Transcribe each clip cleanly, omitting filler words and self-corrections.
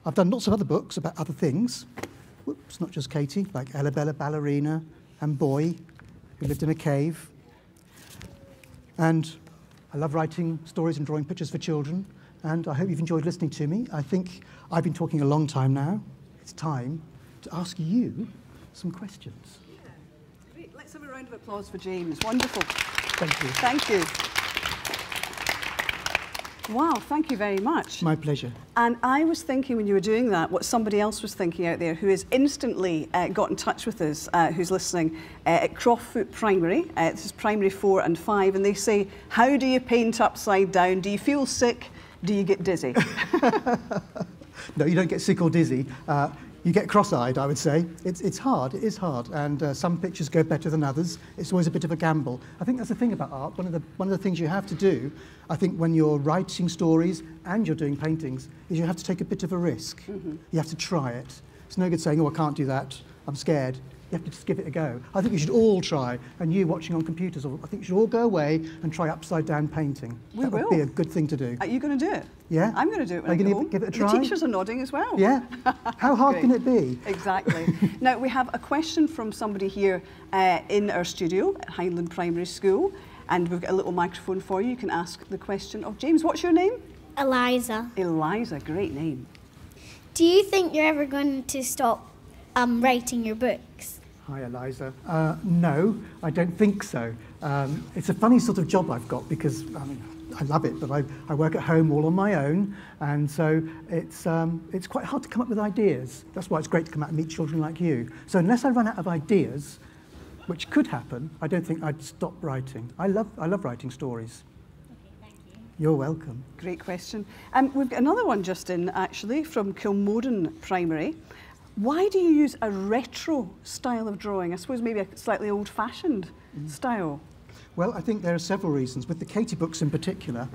I've done lots of other books about other things. Whoops, not just Katie, like Ella Bella Ballerina and Boy, who lived in a cave. And I love writing stories and drawing pictures for children, and I hope you've enjoyed listening to me. I think I've been talking a long time now. It's time to ask you some questions. Yeah. Great. Let's have a round of applause for James. Wonderful. Thank you. Thank you. Wow, thank you very much. My pleasure. And I was thinking when you were doing that, what somebody else was thinking out there who has instantly got in touch with us, who's listening, at Croftfoot Primary. This is primary 4 and 5, and they say, how do you paint upside down? Do you feel sick? Do you get dizzy? No, you don't get sick or dizzy. You get cross-eyed, I would say. It's hard, it is hard, and some pictures go better than others. It's always a bit of a gamble. I think that's the thing about art. One of the things you have to do, I think, when you're writing stories and you're doing paintings, is you have to take a bit of a risk. Mm-hmm. You have to try it. It's no good saying, oh, I can't do that, I'm scared. You have to just give it a go. I think we should all try, and you watching on computers, I think you should all go away and try upside-down painting. That would be a good thing to do. Are you going to do it? Yeah. I'm going to do it when I get home. Give it a try? The teachers are nodding as well. Yeah. How hard can it be? Exactly. Now, we have a question from somebody here in our studio at Highland Primary School, and we've got a little microphone for you. You can ask the question of James. What's your name? Eliza. Eliza, great name. Do you think you're ever going to stop writing your books? Hi, Eliza. No, I don't think so. It's a funny sort of job I've got because, I love it, but I work at home all on my own, and so it's quite hard to come up with ideas. That's why it's great to come out and meet children like you. So unless I run out of ideas, which could happen, I don't think I'd stop writing. I love writing stories. Okay, thank you. You're welcome. Great question. We've got another one just in, actually, from Kilmoden Primary. Why do you use a retro style of drawing? I suppose maybe a slightly old-fashioned style. Well, I think there are several reasons. With the Katie books in particular,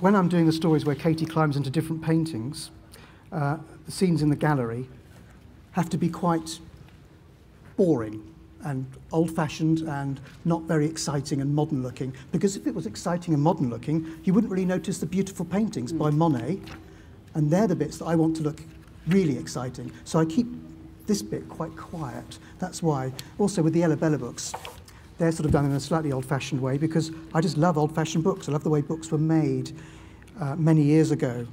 when I'm doing the stories where Katie climbs into different paintings, the scenes in the gallery have to be quite boring and old-fashioned and not very exciting and modern-looking, because if it was exciting and modern-looking, you wouldn't really notice the beautiful paintings by Monet, and they're the bits that I want to look really exciting. So I keep this bit quite quiet. That's why. Also with the Ella Bella books, they're sort of done in a slightly old-fashioned way because I just love old-fashioned books. I love the way books were made many years ago.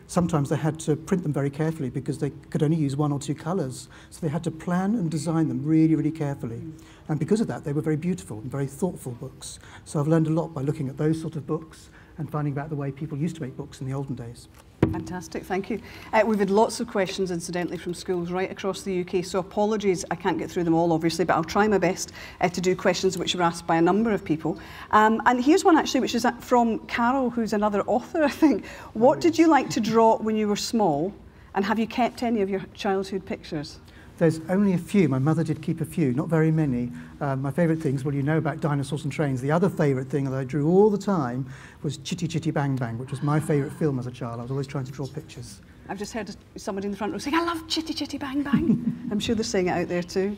Sometimes they had to print them very carefully because they could only use 1 or 2 colours. So they had to plan and design them really, really carefully. And because of that, they were very beautiful and very thoughtful books. So I've learned a lot by looking at those sort of books and finding out the way people used to make books in the olden days. Fantastic, thank you. We've had lots of questions, incidentally, from schools right across the UK, so apologies, I can't get through them all, obviously, but I'll try my best to do questions which were asked by a number of people. And here's one, actually, which is from Carol, who's another author, I think. What did you like to draw when you were small, and have you kept any of your childhood pictures? There's only a few. My mother did keep a few, not very many. My favourite things, well, you know about dinosaurs and trains. The other favourite thing that I drew all the time was Chitty Chitty Bang Bang, which was my favourite film as a child. I was always trying to draw pictures. I've just heard somebody in the front row saying, I love Chitty Chitty Bang Bang. I'm sure they're saying it out there too.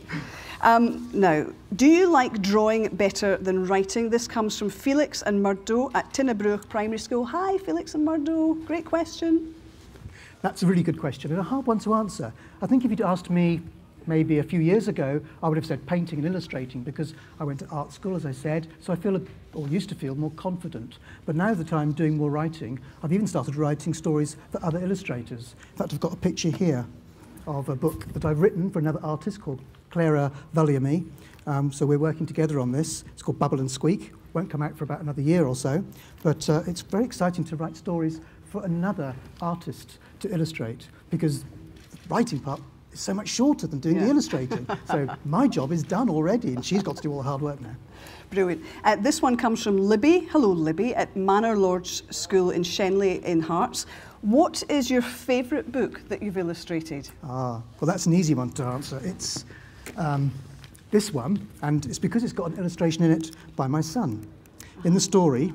Now, do you like drawing better than writing? This comes from Felix and Murdo at Tinnebrook Primary School. Hi, Felix and Murdo. Great question. That's a really good question and a hard one to answer. I think if you'd asked me maybe a few years ago, I would have said painting and illustrating because I went to art school, as I said, so I feel, or used to feel, more confident. But now that I'm doing more writing, I've even started writing stories for other illustrators. In fact, I've got a picture here of a book that I've written for another artist called Clara Valiamy. So we're working together on this. It's called Bubble and Squeak. Won't come out for about another year or so, but it's very exciting to write stories for another artist to illustrate because the writing part is so much shorter than doing the illustrating. So my job is done already, and she's got to do all the hard work now. Brilliant. This one comes from Libby. Hello, Libby, at Manor Lodge School in Shenley in Hearts. What is your favourite book that you've illustrated? Well, that's an easy one to answer. It's this one, and it's because it's got an illustration in it by my son. In the story,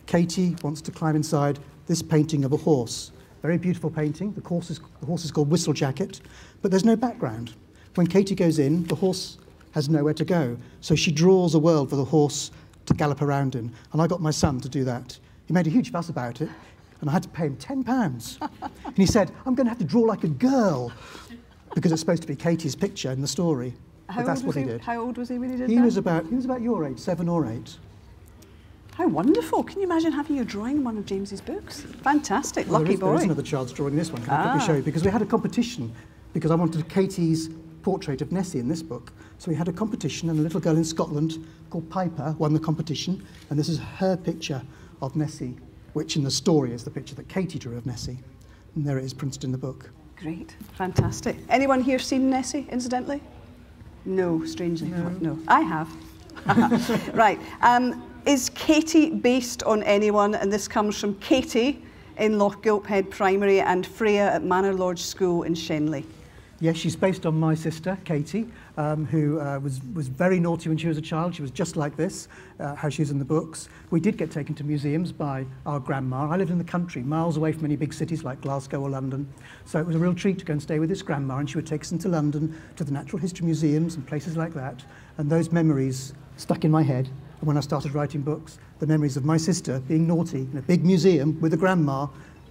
Katie wants to climb inside this painting of a horse. Very beautiful painting. The horse is called Whistle Jacket, but there's no background. When Katie goes in, the horse has nowhere to go, so she draws a world for the horse to gallop around in, and I got my son to do that. He made a huge fuss about it. And I had to pay him £10. And he said, I'm going to have to draw like a girl, because it's supposed to be Katie's picture in the story. But that's what he did. How old was he when he did He that? was about your age, 7 or 8. How wonderful. Can you imagine having your drawing in one of James's books? Fantastic. Well, Lucky boy. There is another child's drawing in this one. Can I quickly show you? Because we had a competition, because I wanted Katie's portrait of Nessie in this book. So we had a competition, and a little girl in Scotland called Piper won the competition. And this is her picture of Nessie, which in the story is the picture that Katie drew of Nessie. And there it is printed in the book. Great. Fantastic. Anyone here seen Nessie, incidentally? No, strangely. No. I have. Right. Is Katie based on anyone? And this comes from Katie in Lochgilphead Primary and Freya at Manor Lodge School in Shenley. Yes, she's based on my sister, Katie, who was very naughty when she was a child. She was just like this, how she's in the books. We did get taken to museums by our grandma. I lived in the country, miles away from any big cities like Glasgow or London. So it was a real treat to go and stay with this grandma, and she would take us into London to the natural history museums and places like that. And those memories stuck in my head. And when I started writing books, the memories of my sister being naughty in a big museum with a grandma,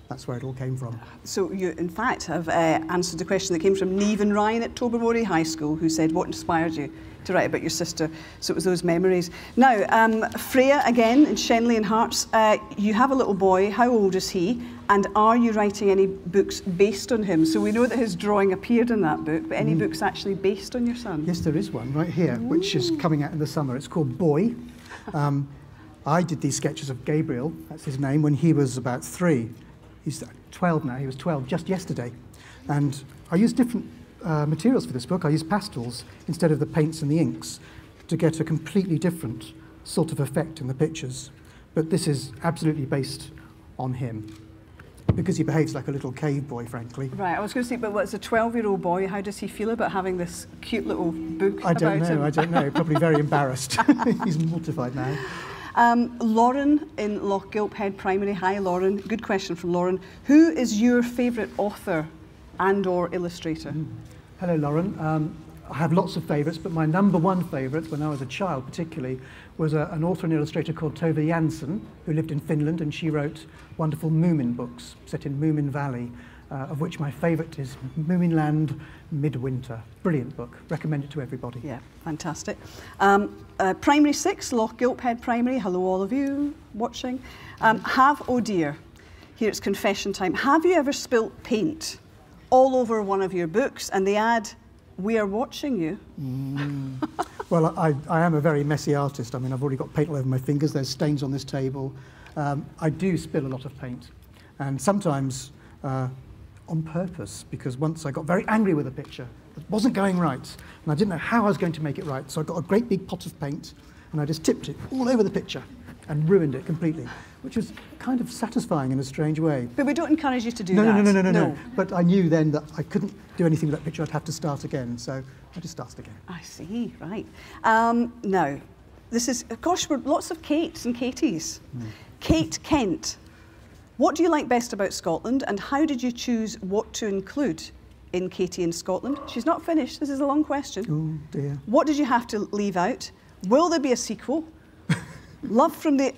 that's where it all came from. So you, in fact, have answered the question that came from Neve and Ryan at Tobermory High School, who said, what inspired you to write about your sister? So it was those memories. Now, Freya, again, in Shenley and Hearts, you have a little boy. How old is he? And are you writing any books based on him? So we know that his drawing appeared in that book, but any books actually based on your son? Yes, there is one right here, which is coming out in the summer. It's called Boy. I did these sketches of Gabriel, that's his name, when he was about 3. He's 12 now, he was 12 just yesterday. And I used different materials for this book. I used pastels instead of the paints and the inks to get a completely different sort of effect in the pictures. But this is absolutely based on him, because he behaves like a little cave boy, frankly. Right, I was going to say, but as a 12-year-old boy, how does he feel about having this cute little book about him? I don't know, probably very embarrassed. He's mortified now. Lauren in Lochgilphead Primary. Hi, Lauren. Good question from Lauren. Who is your favourite author and or illustrator? Hello, Lauren. I have lots of favourites, but my number one favourite, when I was a child particularly, was an author and illustrator called Tove Jansson, who lived in Finland, and she wrote wonderful Moomin books set in Moomin Valley, of which my favourite is Moominland Midwinter. Brilliant book. Recommend it to everybody. Yeah, fantastic. Primary 6, Lochgilphead Primary. Hello, all of you watching. Oh dear, here it's confession time. Have you ever spilt paint all over one of your books and they add, "We are watching you"? Well, I am a very messy artist. I mean, I've already got paint all over my fingers. There's stains on this table. I do spill a lot of paint, and sometimes on purpose, because once I got very angry with a picture that wasn't going right, and I didn't know how I was going to make it right, so I got a great big pot of paint, and I just tipped it all over the picture and ruined it completely, which was kind of satisfying in a strange way. But we don't encourage you to do that. No. But I knew then that I couldn't do anything with that picture. I'd have to start again, so I just started again. I see, right. Now, this is, gosh, we're lots of Kates and Katies. Kate Kent. What do you like best about Scotland, and how did you choose what to include in Katie in Scotland? She's not finished. This is a long question. Oh, dear. What did you have to leave out? Will there be a sequel? Love from the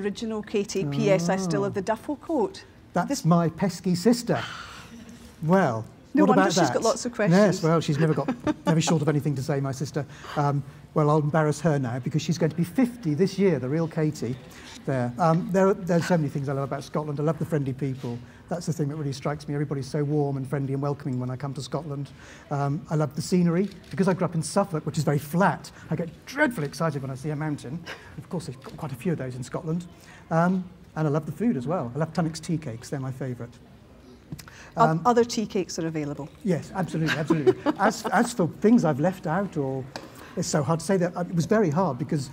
original Katie. P.S. I still have the duffel coat. That's my pesky sister. Well, no what wonder about she's got lots of questions. Yes, well, she's never short of anything to say, my sister. Well, I'll embarrass her now because she's going to be 50 this year, the real Katie. There's so many things I love about Scotland. I love the friendly people. That's the thing that really strikes me. Everybody's so warm and friendly and welcoming when I come to Scotland. I love the scenery. Because I grew up in Suffolk, which is very flat, I get dreadfully excited when I see a mountain. Of course, there's quite a few of those in Scotland. And I love the food as well. I love Tunnock's tea cakes. They're my favourite. Other tea cakes are available? Yes, absolutely, absolutely. As for things I've left out, or it's so hard to say that. It was very hard because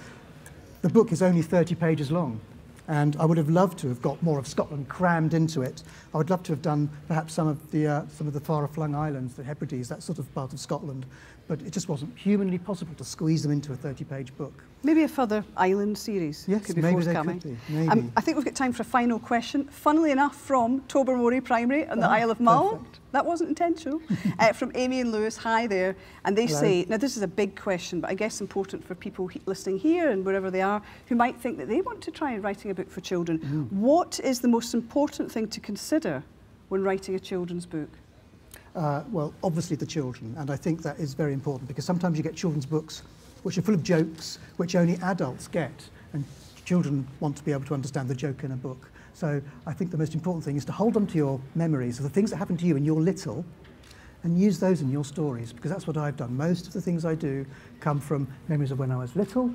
the book is only 30 pages long, and I would have loved to have got more of Scotland crammed into it. I would love to have done perhaps some of the far-flung islands, the Hebrides, that sort of part of Scotland, but it just wasn't humanly possible to squeeze them into a 30-page book. Maybe a further island series Yes, could be maybe they forthcoming. could be, maybe. I think we've got time for a final question. Funnily enough, from Tobermory Primary on the Isle of Mull. Perfect. That wasn't intentional. From Amy and Lewis, hi there. And they say, now this is a big question, but I guess important for people listening here and wherever they are, who might think that they want to try writing a book for children. What is the most important thing to consider when writing a children's book? Well, obviously the children, and I think that is very important because sometimes you get children's books which are full of jokes which only adults get, and children want to be able to understand the joke in a book. So I think the most important thing is to hold on to your memories of the things that happened to you when you're little and use those in your stories, because that's what I've done. Most of the things I do come from memories of when I was little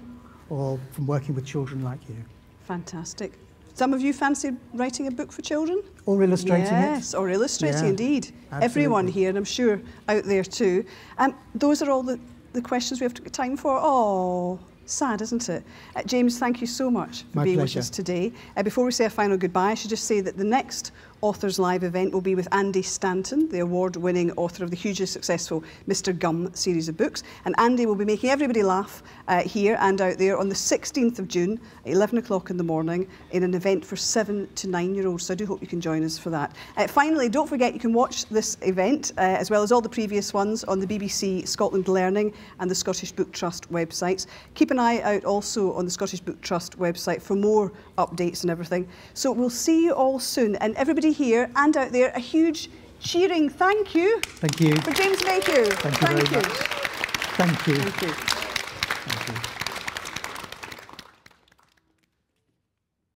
or from working with children like you. Fantastic. Some of you fancy writing a book for children? Or illustrating it. Yes, or illustrating, indeed. Absolutely. Everyone here, and I'm sure out there too. Those are all the questions we have time for. Oh, sad, isn't it? James, thank you so much for being with us today. Before we say a final goodbye, I should just say that the next Authors Live event will be with Andy Stanton, the award-winning author of the hugely successful Mr. Gum series of books. And Andy will be making everybody laugh here and out there on the 16th of June, at 11 o'clock in the morning, in an event for 7 to 9-year-olds. So I do hope you can join us for that. Finally, don't forget you can watch this event, as well as all the previous ones, on the BBC Scotland Learning and the Scottish Book Trust websites. Keep an eye out also on the Scottish Book Trust website for more updates and everything. So we'll see you all soon. And everybody here and out there, a huge cheering thank you. Thank you. For James Mayhew. Thank you very much. Thank you. Thank you. Thank you.